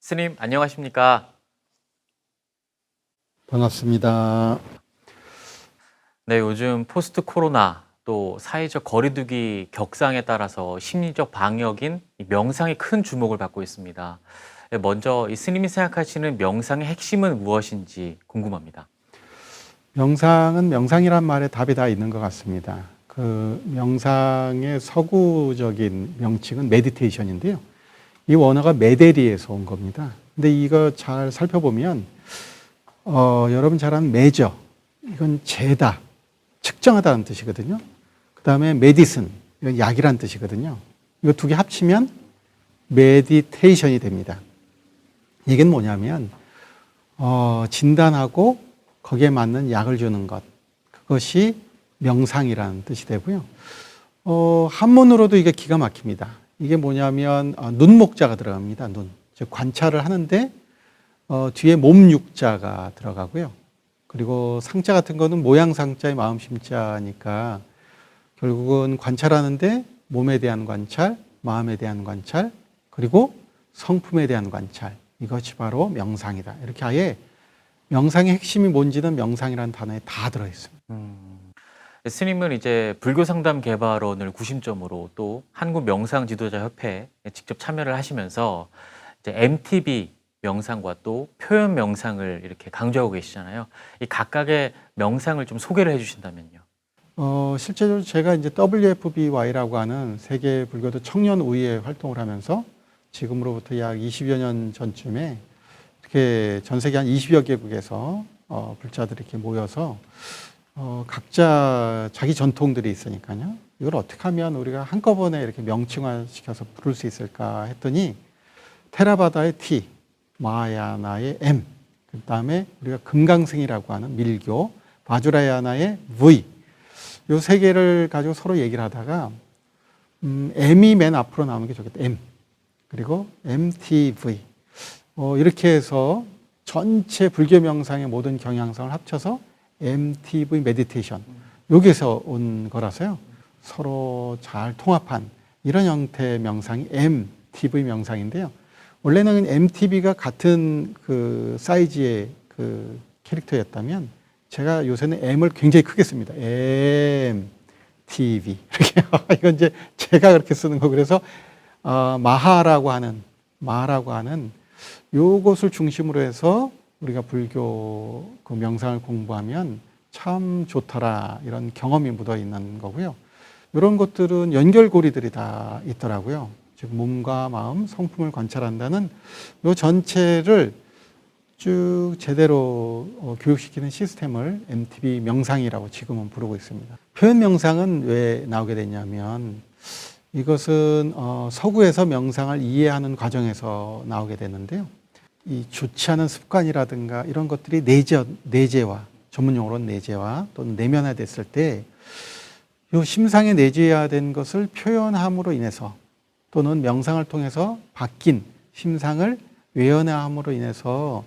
스님, 안녕하십니까? 반갑습니다. 네, 요즘 포스트 코로나 또 사회적 거리두기 격상에 따라서 심리적 방역인 이 명상이 큰 주목을 받고 있습니다. 네, 먼저 이 스님이 생각하시는 명상의 핵심은 무엇인지 궁금합니다. 명상은 명상이란 말에 답이 다 있는 것 같습니다. 그 명상의 서구적인 명칭은 메디테이션인데요. 이 원어가 메데리에서 온 겁니다. 근데 이거 잘 살펴보면 여러분 잘 아는 메저, 이건 재다, 측정하다는 뜻이거든요. 그 다음에 메디슨, 이건 약이란 뜻이거든요. 이거 두 개 합치면 메디테이션이 됩니다. 이게 뭐냐면 진단하고 거기에 맞는 약을 주는 것, 그것이 명상이라는 뜻이 되고요. 한문으로도 이게 기가 막힙니다. 이게 뭐냐면 눈목자가 들어갑니다. 눈, 즉 관찰을 하는데 뒤에 몸육자가 들어가고요. 그리고 상자 같은 거는 모양 상자에 마음 심자니까 결국은 관찰하는데 몸에 대한 관찰, 마음에 대한 관찰, 그리고 성품에 대한 관찰, 이것이 바로 명상이다. 이렇게 아예 명상의 핵심이 뭔지는 명상이라는 단어에 다 들어있습니다. 스님은 이제 불교 상담 개발원을 구심점으로 또 한국 명상 지도자 협회에 직접 참여를 하시면서 이제 MTB 명상과 또 표현 명상을 이렇게 강조하고 계시잖아요. 이 각각의 명상을 좀 소개를 해주신다면요. 실제로 제가 이제 WFBY라고 하는 세계 불교도 청년 우위에 활동을 하면서 지금으로부터 약 20여 년 전쯤에 이렇게 전 세계 한 20여 개국에서 불자들이 이렇게 모여서 각자 자기 전통들이 있으니까요. 이걸 어떻게 하면 우리가 한꺼번에 이렇게 명칭화시켜서 부를 수 있을까 했더니 테라바다의 T, 마하야나의 M, 그 다음에 우리가 금강승이라고 하는 밀교, 바주라야나의 V, 요 세 개를 가지고 서로 얘기를 하다가 M이 맨 앞으로 나오는 게 좋겠다. M. 그리고 MTV. 이렇게 해서 전체 불교 명상의 모든 경향성을 합쳐서 MTV 메디테이션. 여기서 온 거라서요. 서로 잘 통합한 이런 형태의 명상이 MTV 명상인데요. 원래는 MTV가 같은 그 사이즈의 그 캐릭터였다면 제가 요새는 M을 굉장히 크게 씁니다. MTV. 이렇게. 이건 이제 제가 그렇게 쓰는 거. 그래서 마하라고 하는 요것을 중심으로 해서 우리가 불교 그 명상을 공부하면 참 좋더라, 이런 경험이 묻어 있는 거고요. 이런 것들은 연결고리들이 다 있더라고요. 즉 몸과 마음, 성품을 관찰한다는 요 전체를 쭉 제대로 교육시키는 시스템을 MTB 명상이라고 지금은 부르고 있습니다. 표현 명상은 왜 나오게 됐냐면 이것은 서구에서 명상을 이해하는 과정에서 나오게 되는데요. 이 좋지 않은 습관이라든가 이런 것들이 내재와, 전문용어로는 내재와 또는 내면화됐을 때 이 심상에 내재화된 것을 표현함으로 인해서 또는 명상을 통해서 바뀐 심상을 외연화함으로 인해서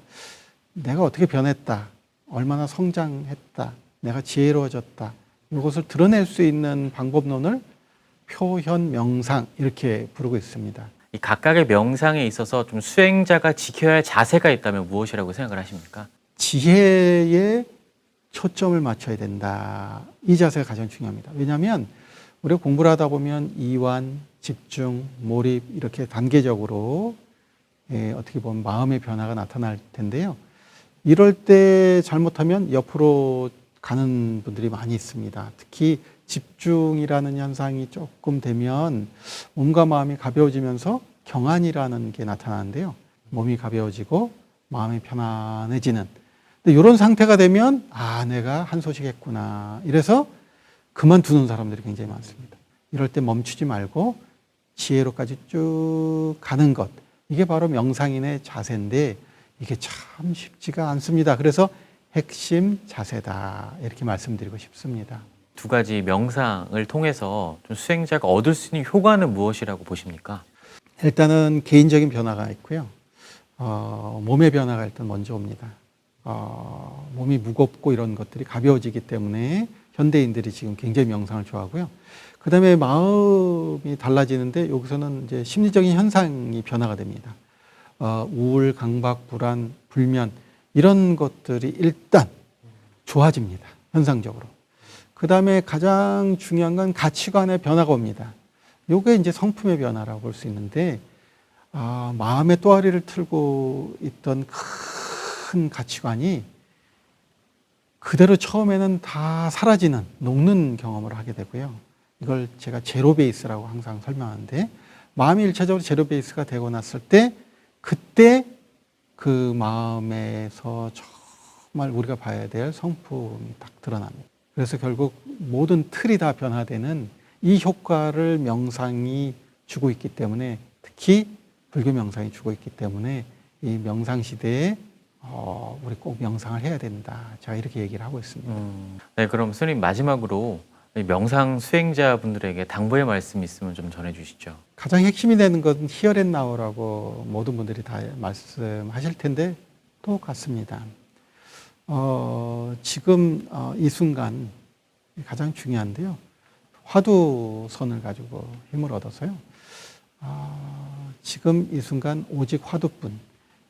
내가 어떻게 변했다, 얼마나 성장했다, 내가 지혜로워졌다, 이것을 드러낼 수 있는 방법론을 표현 명상, 이렇게 부르고 있습니다. 이 각각의 명상에 있어서 좀 수행자가 지켜야 할 자세가 있다면 무엇이라고 생각을 하십니까? 지혜에 초점을 맞춰야 된다. 이 자세가 가장 중요합니다. 왜냐하면 우리가 공부를 하다 보면 이완, 집중, 몰입 이렇게 단계적으로 어떻게 보면 마음의 변화가 나타날 텐데요. 이럴 때 잘못하면 옆으로 가는 분들이 많이 있습니다. 특히 집중이라는 현상이 조금 되면 몸과 마음이 가벼워지면서 경안이라는 게 나타나는데요. 몸이 가벼워지고 마음이 편안해지는. 근데 이런 상태가 되면 내가 한 소식 했구나. 이래서 그만두는 사람들이 굉장히 많습니다. 이럴 때 멈추지 말고 지혜로까지 쭉 가는 것. 이게 바로 명상인의 자세인데 이게 참 쉽지가 않습니다. 그래서 핵심 자세다. 이렇게 말씀드리고 싶습니다. 두 가지 명상을 통해서 좀 수행자가 얻을 수 있는 효과는 무엇이라고 보십니까? 일단은 개인적인 변화가 있고요. 몸의 변화가 일단 먼저 옵니다. 몸이 무겁고 이런 것들이 가벼워지기 때문에 현대인들이 지금 굉장히 명상을 좋아하고요. 그 다음에 마음이 달라지는데 여기서는 이제 심리적인 현상이 변화가 됩니다. 우울, 강박, 불안, 불면 이런 것들이 일단 좋아집니다. 현상적으로. 그 다음에 가장 중요한 건 가치관의 변화가 옵니다. 요게 이제 성품의 변화라고 볼 수 있는데, 마음의 또아리를 틀고 있던 큰 가치관이 그대로 처음에는 다 사라지는, 녹는 경험을 하게 되고요. 이걸 제가 제로 베이스라고 항상 설명하는데, 마음이 일차적으로 제로 베이스가 되고 났을 때, 그때 그 마음에서 정말 우리가 봐야 될 성품이 딱 드러납니다. 그래서 결국 모든 틀이 다 변화되는 이 효과를 명상이 주고 있기 때문에, 특히 불교 명상이 주고 있기 때문에 이 명상 시대에 우리 꼭 명상을 해야 된다. 제가 이렇게 얘기를 하고 있습니다. 네, 그럼 스님 마지막으로 이 명상 수행자분들에게 당부의 말씀 있으면 좀 전해주시죠. 가장 핵심이 되는 건 히어 앤 나우라고 모든 분들이 다 말씀하실 텐데 똑같습니다. 지금 이 순간 가장 중요한데요. 화두선을 가지고 힘을 얻어서요. 지금 이 순간 오직 화두뿐.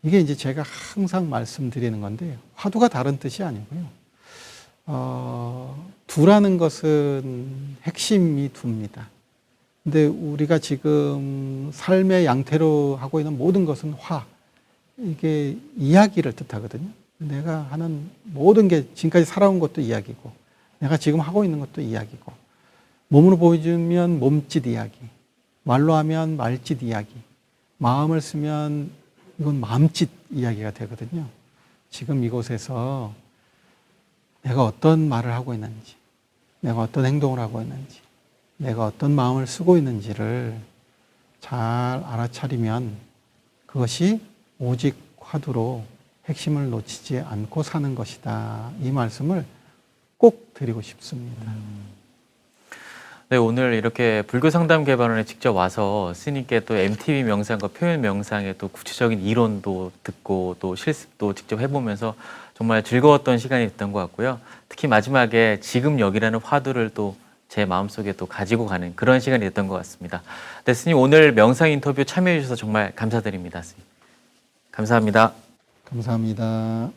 이게 이제 제가 항상 말씀드리는 건데 화두가 다른 뜻이 아니고요. 두라는 것은 핵심이 두입니다. 근데 우리가 지금 삶의 양태로 하고 있는 모든 것은 화. 이게 이야기를 뜻하거든요. 내가 하는 모든 게 지금까지 살아온 것도 이야기고 내가 지금 하고 있는 것도 이야기고 몸으로 보여주면 몸짓 이야기, 말로 하면 말짓 이야기, 마음을 쓰면 이건 마음짓 이야기가 되거든요. 지금 이곳에서 내가 어떤 말을 하고 있는지, 내가 어떤 행동을 하고 있는지, 내가 어떤 마음을 쓰고 있는지를 잘 알아차리면 그것이 오직 화두로 핵심을 놓치지 않고 사는 것이다. 이 말씀을 꼭 드리고 싶습니다. 네, 오늘 이렇게 불교 상담 개발원에 직접 와서 스님께 또 MTB 명상과 표현 명상의 또 구체적인 이론도 듣고 또 실습도 직접 해보면서 정말 즐거웠던 시간이 됐던 것 같고요. 특히 마지막에 지금 여기라는 화두를 또 제 마음속에 또 가지고 가는 그런 시간이 됐던 것 같습니다. 네, 스님 오늘 명상 인터뷰 참여해 주셔서 정말 감사드립니다. 스님. 감사합니다. 감사합니다.